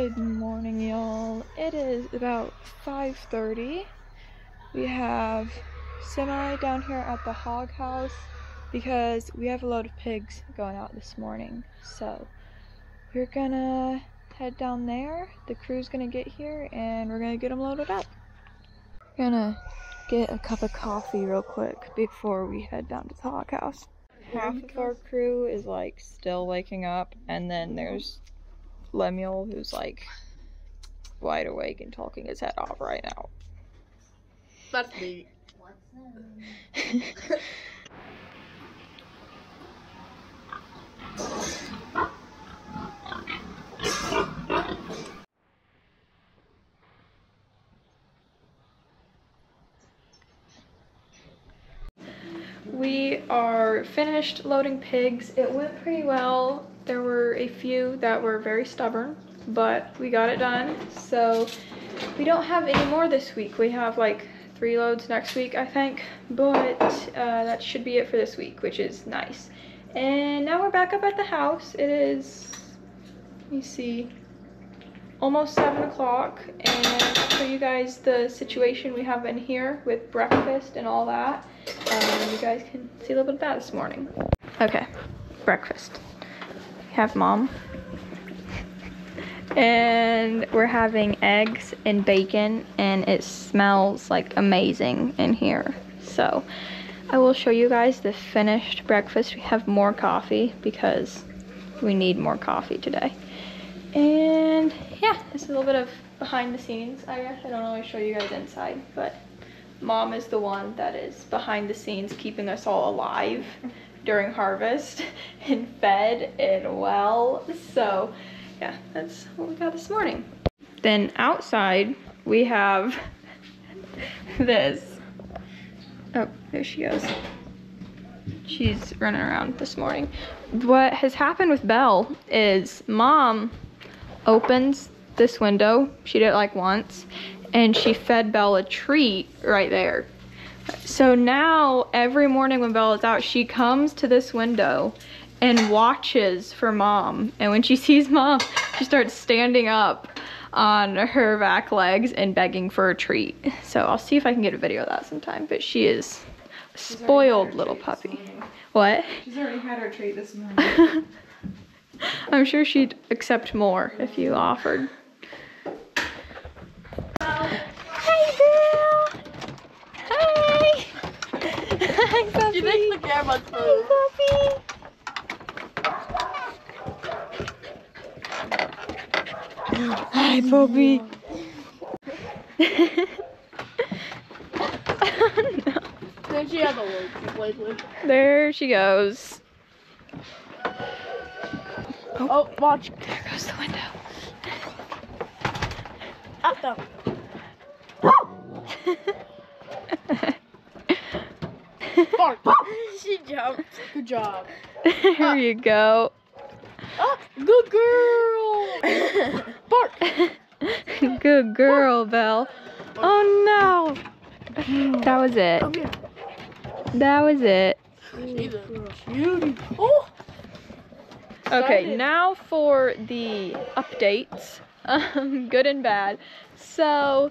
Good morning, y'all. It is about 5:30. We have Semi down here at the hog house because we have a load of pigs going out this morning. So we're gonna head down there. The crew's gonna get here and we're gonna get them loaded up. We're gonna get a cup of coffee real quick before we head down to the hog house. Half of our crew is like still waking up, and then there's Lemuel, who's like wide awake and talking his head off right now. That's me. What's We are finished loading pigs. It went pretty well. There were a few that were very stubborn, but we got it done. So we don't have any more this week. We have like 3 loads next week, I think, but that should be it for this week, which is nice. And now we're back up at the house. It is, let me see, almost 7 o'clock, and I'll show you guys the situation we have in here with breakfast and all that. You guys can see a little bit of that this morning. Okay, breakfast. We have Mom. And we're having eggs and bacon, and it smells like amazing in here. So I will show you guys the finished breakfast. We have more coffee because we need more coffee today. And yeah, this is a little bit of behind the scenes, I guess. I don't always show you guys inside, but Mom is the one that is behind the scenes keeping us all alive during harvest and fed and well. So yeah, that's what we got this morning. Then outside we have this. Oh, there she goes. She's running around this morning. What has happened with Belle is Mom opens this window. She did it like once, and she fed Belle a treat right there. So now every morning when Belle is out, she comes to this window and watches for Mom. And when she sees Mom, she starts standing up on her back legs and begging for a treat. So I'll see if I can get a video of that sometime. But she is a spoiled little puppy. What? She's already had her treat this morning. I'm sure she'd accept more if you offered. Hey, Bill! Hi! Hi, puppy! She makes the camera move. Hi, puppy! Hi, puppy! Oh, no. Then she has a look lately. There she goes. Oh, watch. There goes the window. Up though. Bark. She jumped. Good job. There you go. Oh, good girl. Bark. Good girl, Belle. Oh no. That was it. Come here. That was it. She's a cutie. Oh. Okay, Excited. now for the updates, good and bad. So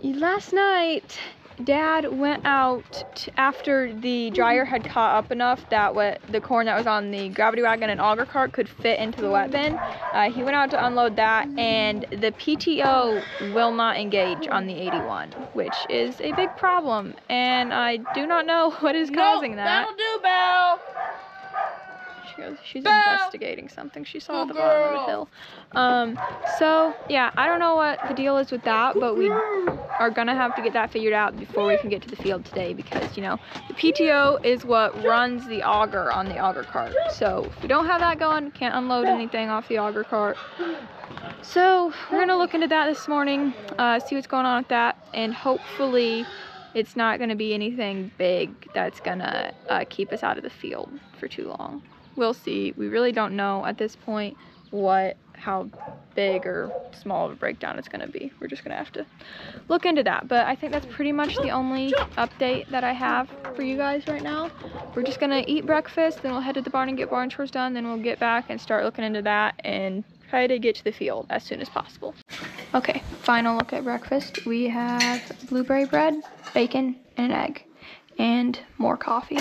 last night, Dad went out after the dryer had caught up enough that the corn that was on the gravity wagon and auger cart could fit into the wet bin. He went out to unload that, and the PTO will not engage on the 81, which is a big problem, and I do not know what is causing that. That'll do, Belle. She's Belle! investigating something she saw at the bottom of the hill. So yeah, I don't know what the deal is with that, but we are gonna have to get that figured out before we can get to the field today, because you know the PTO is what runs the auger on the auger cart. So if we don't have that going, can't unload anything off the auger cart. So we're gonna look into that this morning, see what's going on with that, and hopefully it's not gonna be anything big that's gonna keep us out of the field for too long. We'll see. We really don't know at this point how big or small of a breakdown it's going to be. We're just going to have to look into that. But I think that's pretty much the only update that I have for you guys right now. We're just going to eat breakfast, then we'll head to the barn and get barn chores done, then we'll get back and start looking into that and try to get to the field as soon as possible. Okay, final look at breakfast. We have blueberry bread, bacon, and an egg, and more coffee.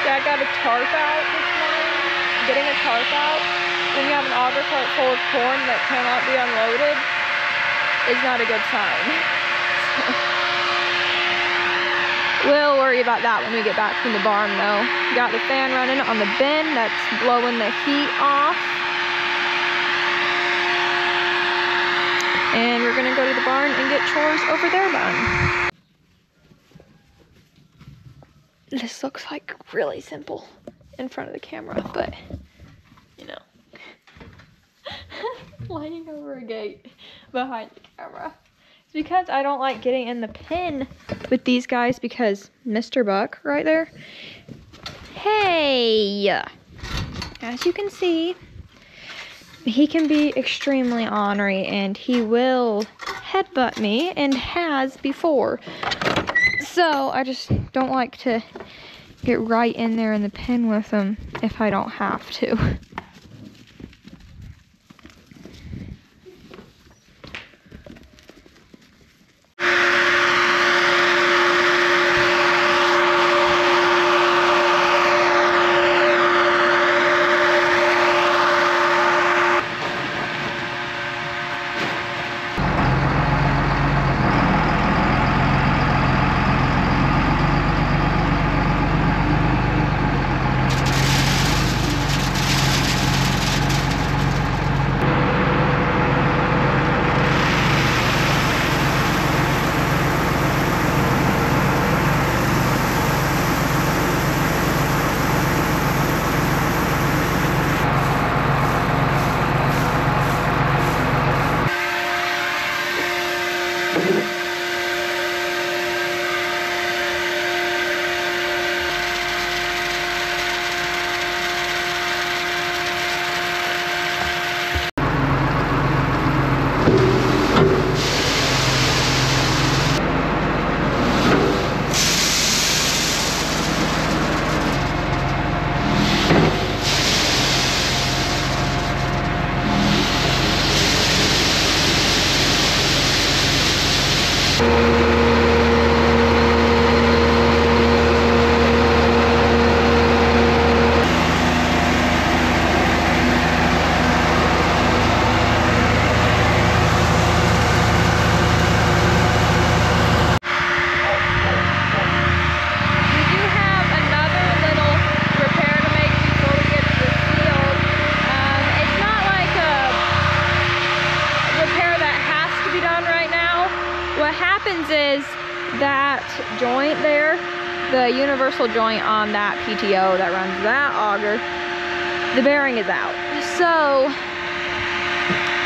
Dad got a tarp out this morning. Getting a tarp out when you have an auger cart full of corn that cannot be unloaded is not a good sign. We'll worry about that when we get back from the barn though. Got the fan running on the bin that's blowing the heat off. And we're gonna go to the barn and get chores over there done. This looks like really simple in front of the camera, but you know. Laying over a gate behind the camera. It's because I don't like getting in the pen with these guys because Mr. Buck right there. Hey! As you can see, he can be extremely ornery and he will headbutt me and has before. So I just don't like to get right in there in the pen with him if I don't have to. Is that joint there, the universal joint on that PTO that runs that auger, the bearing is out. So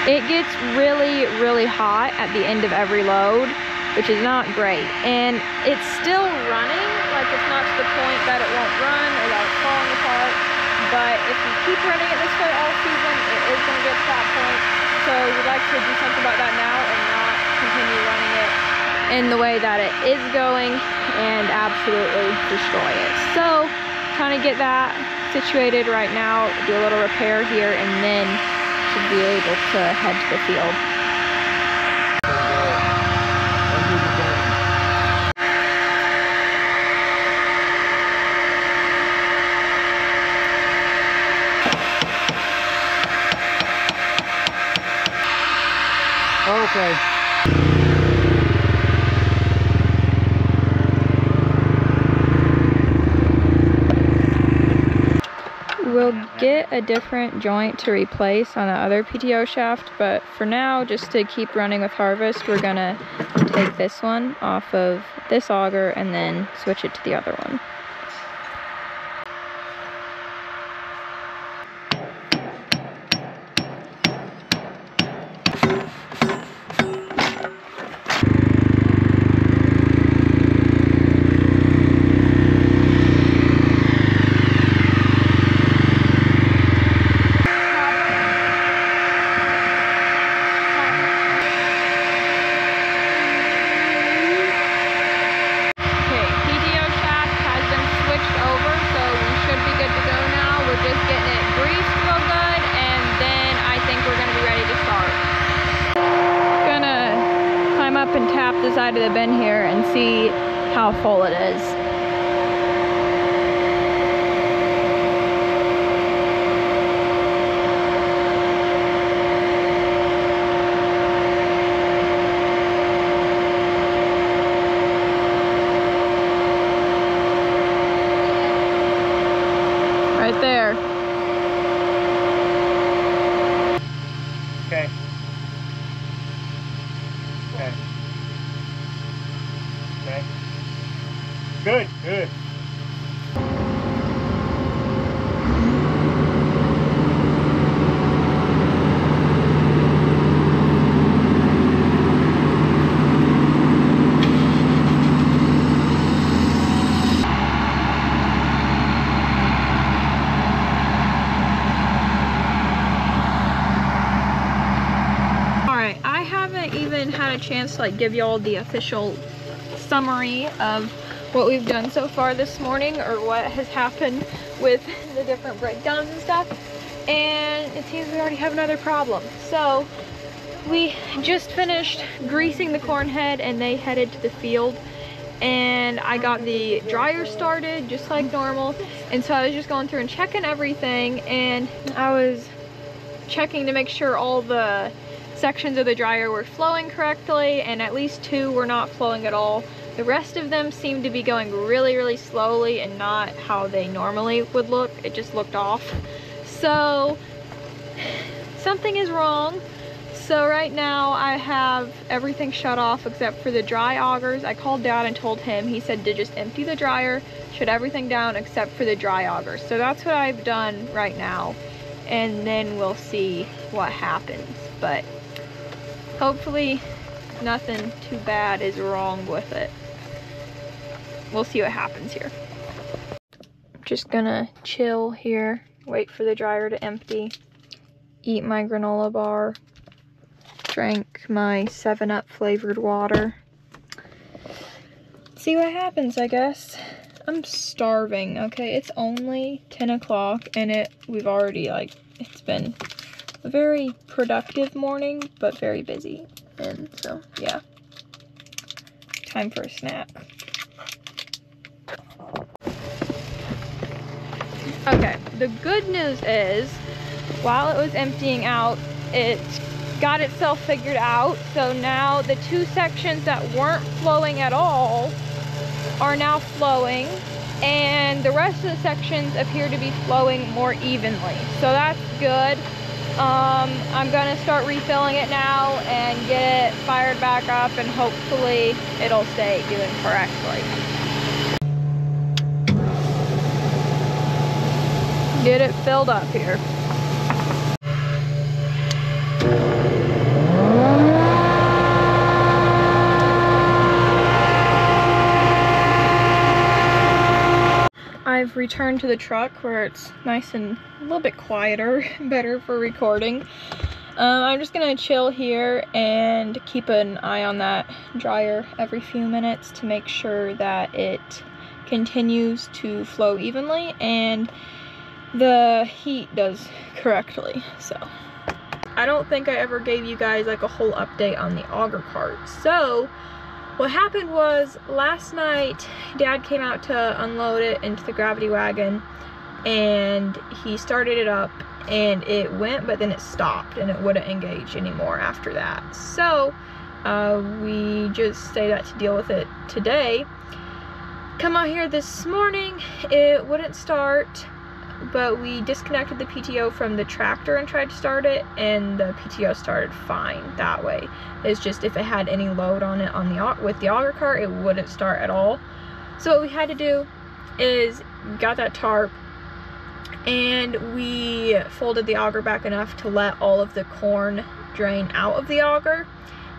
it gets really, really hot at the end of every load, which is not great. And it's still running, like it's not to the point that it won't run or that it's falling apart. But if you keep running it this way all season, it is going to get to that point. So we'd like to do something about that now and not continue running it in the way that it is going and absolutely destroy it. So trying to get that situated right now, do a little repair here, and then should be able to head to the field. Okay. We'll get a different joint to replace on the other PTO shaft, but for now, just to keep running with harvest, we're gonna take this one off of this auger and then switch it to the other one. PTO side of the bin here and see how full it is. Right there. Okay. Okay. Okay. Good, good. Had a chance to like give y'all the official summary of what we've done so far this morning, or what has happened with the different breakdowns and stuff, and it seems we already have another problem. So we just finished greasing the corn head and they headed to the field, and I got the dryer started just like normal, and so I was just going through and checking everything, and I was checking to make sure all the sections of the dryer were flowing correctly, and at least 2 were not flowing at all. The rest of them seemed to be going really slowly and not how they normally would look. It just looked off. So something is wrong. So right now I have everything shut off except for the dry augers. I called Dad and told him, he said to just empty the dryer, shut everything down except for the dry augers. So that's what I've done right now, and then we'll see what happens. But hopefully nothing too bad is wrong with it. We'll see what happens here. Just gonna chill here, wait for the dryer to empty, eat my granola bar, drank my 7-Up flavored water. See what happens, I guess. I'm starving, okay? It's only 10 o'clock and we've already it's been a very productive morning, but very busy. And so, yeah. Time for a snack. Okay, the good news is, while it was emptying out, it got itself figured out. So now the 2 sections that weren't flowing at all are now flowing, and the rest of the sections appear to be flowing more evenly. So that's good. I'm gonna start refilling it now and get it fired back up, and hopefully it'll stay doing correctly. Get it filled up here. I've returned to the truck where it's nice and a little bit quieter, better for recording. I'm just gonna chill here and keep an eye on that dryer every few minutes to make sure that it continues to flow evenly and the heat does correctly. So I don't think I ever gave you guys like a whole update on the auger cart. So what happened was, last night Dad came out to unload it into the gravity wagon, and he started it up and it went, but then it stopped and it wouldn't engage anymore after that. So we just stayed out to deal with it today. Come out here this morning, it wouldn't start, but we disconnected the PTO from the tractor and tried to start it, and the PTO started fine that way. It's just if it had any load on it with the auger cart, it wouldn't start at all. So what we had to do is got that tarp and we folded the auger back enough to let all of the corn drain out of the auger,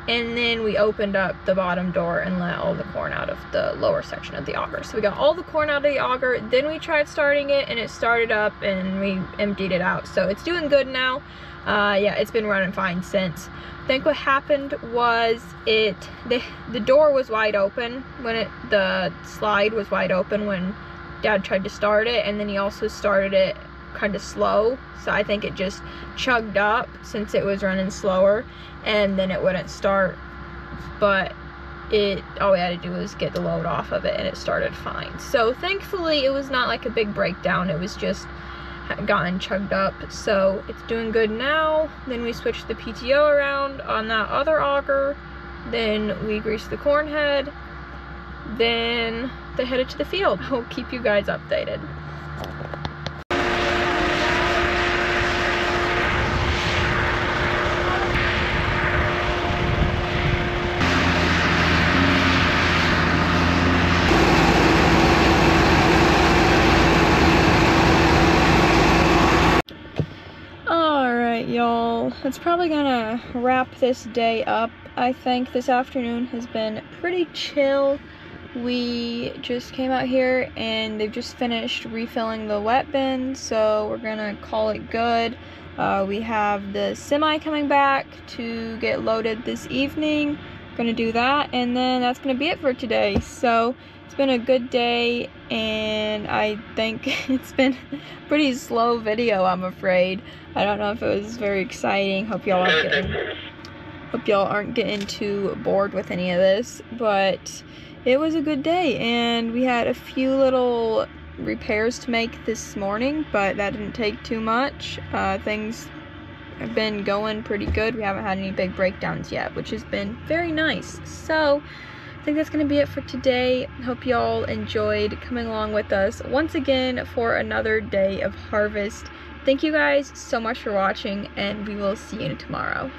and then we opened up the bottom door and let all the corn out of the lower section of the auger. So we got all the corn out of the auger, then we tried starting it and it started up and we emptied it out. So it's doing good now. Yeah, it's been running fine since. I think what happened was the door was wide open when the slide was wide open when Dad tried to start it, and then he also started it kind of slow. So I think it just chugged up since it was running slower, and then it wouldn't start. But all we had to do was get the load off of it and it started fine. So thankfully it was not like a big breakdown, it was just gotten chugged up, so it's doing good now. Then we switched the PTO around on that other auger, then we greased the corn head, then they headed to the field. I'll keep you guys updated. Y'all, that's probably gonna wrap this day up. I think this afternoon has been pretty chill. We just came out here and they've just finished refilling the wet bin, so we're gonna call it good. We have the semi coming back to get loaded this evening. We're gonna do that, and then that's gonna be it for today. So it's been a good day, and I think it's been a pretty slow video, I'm afraid. I don't know if it was very exciting. Hope y'all aren't getting too bored with any of this, but it was a good day, and we had a few little repairs to make this morning, but that didn't take too much. Things have been going pretty good. We haven't had any big breakdowns yet, which has been very nice. So I think that's going to be it for today. Hope y'all enjoyed coming along with us once again for another day of harvest. Thank you guys so much for watching, and we will see you tomorrow.